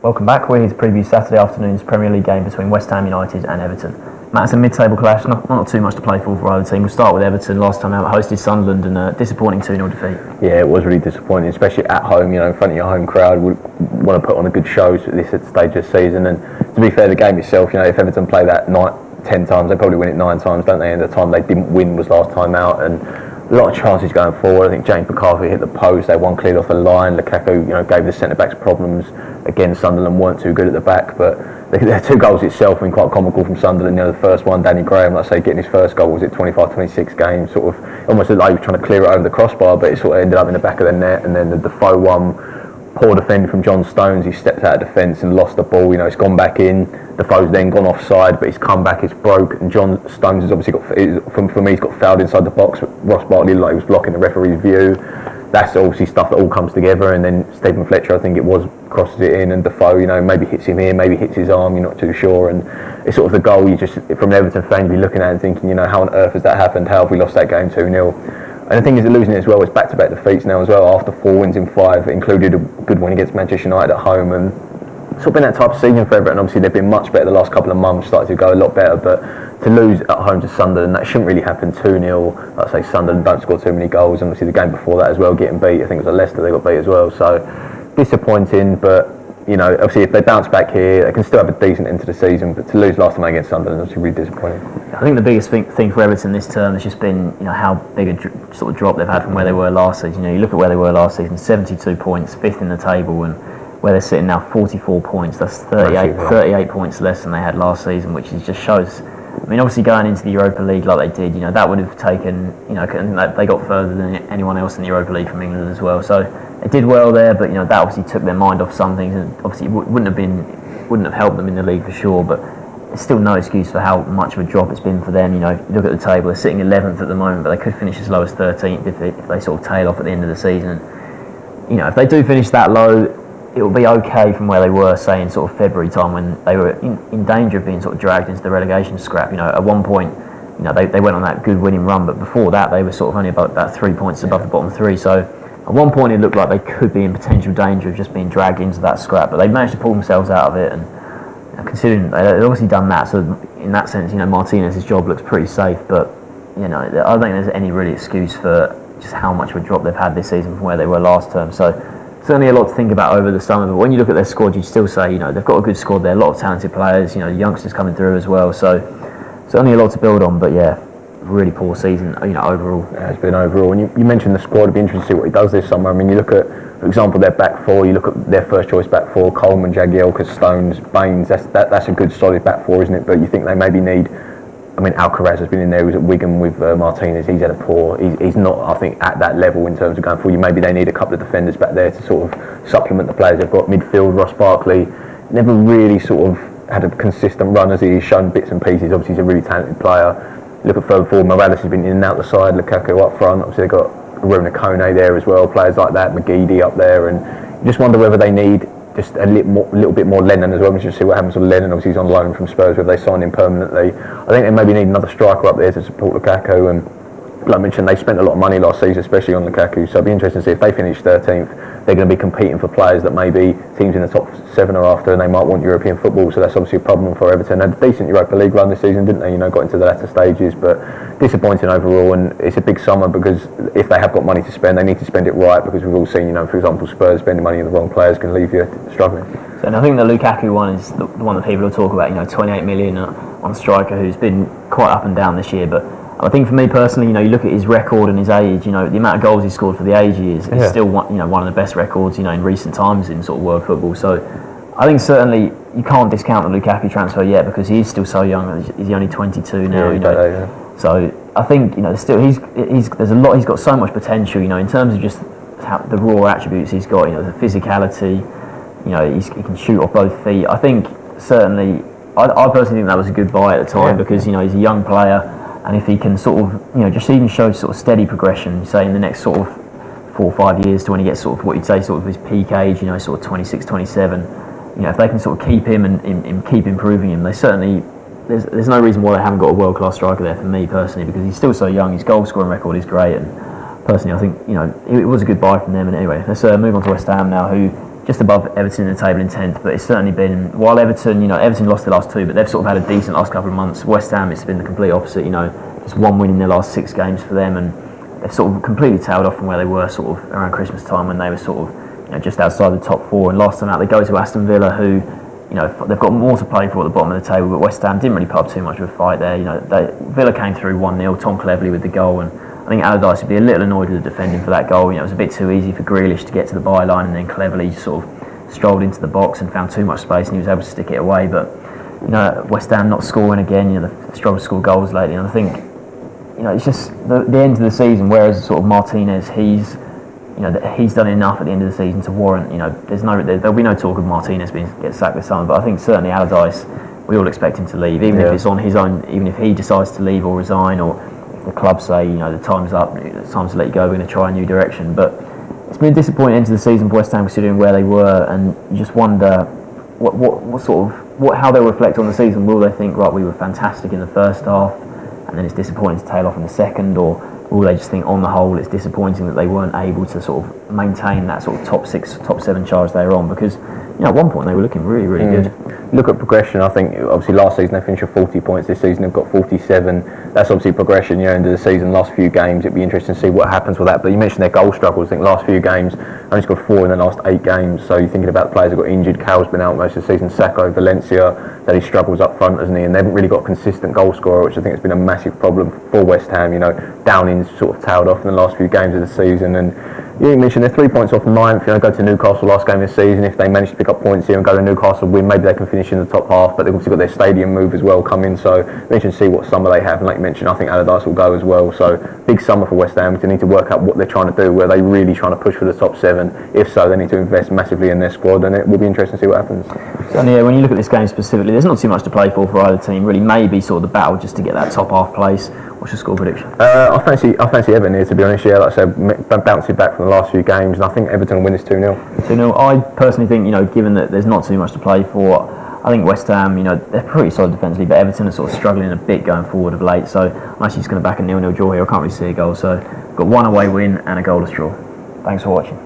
Welcome back. We're here to preview Saturday afternoon's Premier League game between West Ham United and Everton. Matt, it's a mid-table clash, not too much to play for either team. We'll start with Everton. Last time out, hosted Sunderland and a disappointing 2-0 defeat. Yeah, it was really disappointing, especially at home, in front of your home crowd. We want to put on a good show at this stage of the season. And to be fair, the game itself, if Everton play that 10 times, they probably win it 9 times, don't they? And the time they didn't win was last time out. And a lot of chances going forward. I think James McCarthy hit the post, they one cleared off the line. Lukaku, gave the centre-backs problems. Again, Sunderland weren't too good at the back, but their 2 goals itself have been quite comical from Sunderland. The first one, Danny Graham, getting his first goal, was it 25-26 games, sort of almost looked like he was trying to clear it over the crossbar, but it sort of ended up in the back of the net. And then the Defoe one, poor defending from John Stones, he stepped out of defence and lost the ball. It's gone back in. Defoe's then gone offside, but he's come back, it's broke, and John Stones has obviously for me, he's got fouled inside the box. Ross Barkley looked like he was blocking the referee's view. That's obviously stuff that all comes together, and then Stephen Fletcher, I think it was, crosses it in, and Defoe, maybe hits him here, maybe hits his arm, you're not too sure. And it's sort of the goal, you just, from an Everton fan, you'd be looking at it and thinking, how on earth has that happened? How have we lost that game 2-0? And the thing is, they're losing it as well. It's back-to-back defeats now as well, after 4 wins in 5. It included a good win against Manchester United at home, and it's been that type of season for Everton. Obviously, they've been much better the last couple of months, started to go a lot better, but to lose at home to Sunderland, that shouldn't really happen. 2-0, like I say, Sunderland don't score too many goals, and obviously the game before that as well, getting beat, I think it was at Leicester they got beat as well, so disappointing. But obviously if they bounce back here, they can still have a decent end to the season, but to lose last time against Sunderland is obviously really disappointing. I think the biggest thing for Everton this term has just been how big a sort of drop they've had from where they were last season. You look at where they were last season, 72 points, 5th in the table, and where they're sitting now, 44 points. That's 38 points less than they had last season, which just shows. I mean, obviously going into the Europa League like they did, that would have taken, they got further than anyone else in the Europa League from England as well. So they did well there, but that obviously took their mind off some things, and obviously wouldn't have helped them in the league for sure. But there's still no excuse for how much of a drop it's been for them. You look at the table; they're sitting 11th at the moment, but they could finish as low as 13th if they sort of tail off at the end of the season. If they do finish that low, it will be okay from where they were, say, in sort of February time, when they were in danger of being sort of dragged into the relegation scrap. At one point, they went on that good winning run, but before that, they were sort of only about 3 points above the bottom 3. So at one point, it looked like they could be in potential danger of just being dragged into that scrap, but they managed to pull themselves out of it. And considering they've obviously done that, so in that sense, Martinez's job looks pretty safe. But I don't think there's any really excuse for just how much of a drop they've had this season from where they were last term. So certainly a lot to think about over the summer, but when you look at their squad, you'd still say, they've got a good squad there, a lot of talented players, youngsters coming through as well, so certainly a lot to build on. But yeah, really poor season, overall. Yeah, it's been overall, and you mentioned the squad. It'd be interesting to see what he does this summer. I mean, you look at, for example, their back 4, you look at their first choice back 4, Coleman, Jagielka, Stones, Baines, that's a good solid back 4, isn't it? But you think they maybe need, Alcaraz has been in there, he was at Wigan with Martinez, he's had a poor, he's not, I think, at that level in terms of going forward. Maybe they need a couple of defenders back there to sort of supplement the players they've got. Midfield, Ross Barkley, never really sort of had a consistent run, as he's shown bits and pieces. Obviously he's a really talented player. Look at further forward, Morales has been in and out the side, Lukaku up front, obviously they've got Rona Kone there as well, players like that, McGeady up there, and you just wonder whether they need just a little bit more Lennon as well. We should see what happens with Lennon. Obviously he's on loan from Spurs, whether they sign him permanently. I think they maybe need another striker up there to support Lukaku, and like I mentioned, they spent a lot of money last season, especially on Lukaku, so it'd be interesting to see if they finish 13th. They're going to be competing for players that maybe teams in the top 7 are after, and they might want European football, so that's obviously a problem for Everton. They had a decent Europa League run this season, didn't they? Got into the latter stages, but disappointing overall. And it's a big summer, because if they have got money to spend, they need to spend it right, because we've all seen, for example, Spurs spending money on the wrong players can leave you struggling. And I think the Lukaku one is the one that people will talk about, 28 million on a striker who's been quite up and down this year. But I think for me personally, you look at his record and his age, the amount of goals he scored for the age he is still one of the best records, in recent times in sort of world football. So I think certainly you can't discount the Lukaku transfer yet, because he is still so young. He's only 22 now, So I think, still there's a lot, he's got so much potential, in terms of just the raw attributes he's got, the physicality, he can shoot off both feet. I think certainly, I personally think that was a good buy at the time, because he's a young player, and if he can sort of just even show sort of steady progression, say in the next sort of 4 or 5 years to when he gets sort of what you'd say sort of his peak age, sort of 26, 27, if they can sort of keep him and keep improving him, they certainly, there's no reason why they haven't got a world class striker there for me personally, because he's still so young. His goal scoring record is great, and personally I think it was a good buy from them. And anyway, let's move on to West Ham now, who just above Everton in the table in 10th, but it's certainly been, while Everton lost their last 2, but they've sort of had a decent last couple of months. West Ham, it's been the complete opposite, just 1 win in their last 6 games for them, and they've sort of completely tailed off from where they were sort of around Christmas time when they were sort of just outside the top 4. And last time out they go to Aston Villa, who they've got more to play for at the bottom of the table, but West Ham didn't really put up too much of a fight there. Villa came through 1-0, Tom Cleverley with the goal, and I think Allardyce would be a little annoyed with the defending for that goal. It was a bit too easy for Grealish to get to the byline, and then Cleverley sort of strolled into the box and found too much space, and he was able to stick it away. But West Ham not scoring again. They've struggled to score goals lately, and I think it's just the end of the season. Whereas sort of Martinez, he's done enough at the end of the season to warrant. There'll be no talk of Martinez get sacked this summer. But I think certainly Allardyce, we all expect him to leave, even if it's on his own. Even if he decides to leave or resign, or the club say, the time's up, it's time to let you go, we're going to try a new direction. But it's been a disappointing end to the season for West Ham considering where they were, and you just wonder how they'll reflect on the season. Will they think, right, we were fantastic in the first half, and then it's disappointing to tail off in the second, or will they just think on the whole it's disappointing that they weren't able to sort of maintain that sort of top 6, top 7 charge they were on? Because at one point they were looking really, really good. Look at progression. I think obviously last season they finished with 40 points. This season they've got 47. That's obviously progression. End of the season, last few games, it'd be interesting to see what happens with that. But you mentioned their goal struggles. I think last few games only scored 4 in the last 8 games. So you're thinking about the players who got injured. Carroll's been out most of the season. Sacco, Valencia, that he struggles up front, hasn't he? And they haven't really got a consistent goal scorer, which I think has been a massive problem for West Ham. Downing's sort of tailed off in the last few games of the season, and you mentioned they're 3 points off 9th. Go to Newcastle last game of the season. If they manage to pick up points here and go to Newcastle win, maybe they can finish in the top half. But they've obviously got their stadium move as well coming. So we should see what summer they have. And like you mentioned, I think Allardyce will go as well. So big summer for West Ham. They need to work out what they're trying to do. Were they really trying to push for the top 7? If so, they need to invest massively in their squad, and it will be interesting to see what happens. So when you look at this game specifically, there's not too much to play for either team. Really, maybe sort of the battle just to get that top half place. What's your score prediction? I fancy Everton here, to be honest. Yeah, like I said, bouncing back from the last few games, and I think Everton will win this 2-0. 2-0. I personally think, given that there's not too much to play for, I think West Ham, they're pretty solid defensively, but Everton are sort of struggling a bit going forward of late. So I'm actually just going to back a 0-0 draw here. I can't really see a goal. So I've got 1 away win and a goalless draw. Thanks for watching.